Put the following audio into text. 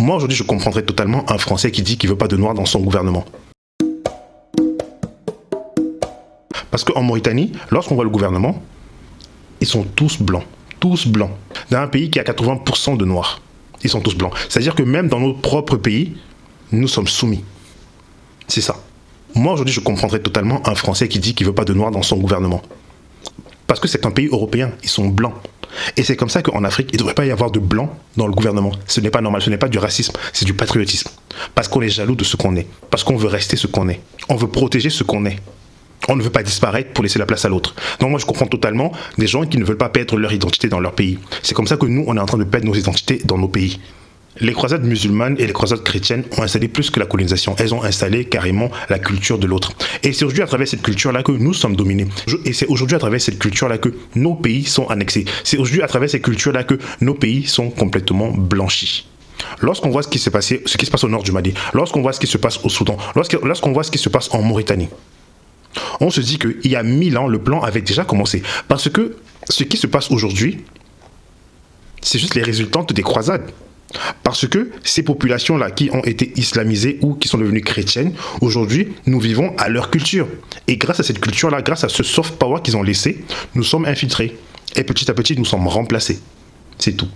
Moi, aujourd'hui, je comprendrais totalement un Français qui dit qu'il ne veut pas de Noirs dans son gouvernement. Parce qu'en Mauritanie, lorsqu'on voit le gouvernement, ils sont tous blancs. Tous blancs. Dans un pays qui a 80% de Noirs, ils sont tous blancs. C'est-à-dire que même dans notre propre pays, nous sommes soumis. C'est ça. Moi, aujourd'hui, je comprendrais totalement un Français qui dit qu'il ne veut pas de Noirs dans son gouvernement. Parce que c'est un pays européen, ils sont blancs. Et c'est comme ça qu'en Afrique, il ne devrait pas y avoir de blancs dans le gouvernement. Ce n'est pas normal, ce n'est pas du racisme, c'est du patriotisme. Parce qu'on est jaloux de ce qu'on est. Parce qu'on veut rester ce qu'on est. On veut protéger ce qu'on est. On ne veut pas disparaître pour laisser la place à l'autre. Donc moi, je comprends totalement des gens qui ne veulent pas perdre leur identité dans leur pays. C'est comme ça que nous, on est en train de perdre nos identités dans nos pays. Les croisades musulmanes et les croisades chrétiennes ont installé plus que la colonisation. Elles ont installé carrément la culture de l'autre. Et c'est aujourd'hui à travers cette culture-là que nous sommes dominés. Et c'est aujourd'hui à travers cette culture-là que nos pays sont annexés. C'est aujourd'hui à travers cette culture-là que nos pays sont complètement blanchis. Lorsqu'on voit ce qui se passe au nord du Mali, lorsqu'on voit ce qui se passe au Soudan, lorsqu'on voit ce qui se passe en Mauritanie, on se dit qu'il y a 1000 ans, le plan avait déjà commencé. Parce que ce qui se passe aujourd'hui, c'est juste les résultantes des croisades. Parce que ces populations-là qui ont été islamisées ou qui sont devenues chrétiennes, aujourd'hui, nous vivons à leur culture. Et grâce à cette culture-là, grâce à ce soft power qu'ils ont laissé, nous sommes infiltrés. Et petit à petit, nous sommes remplacés. C'est tout.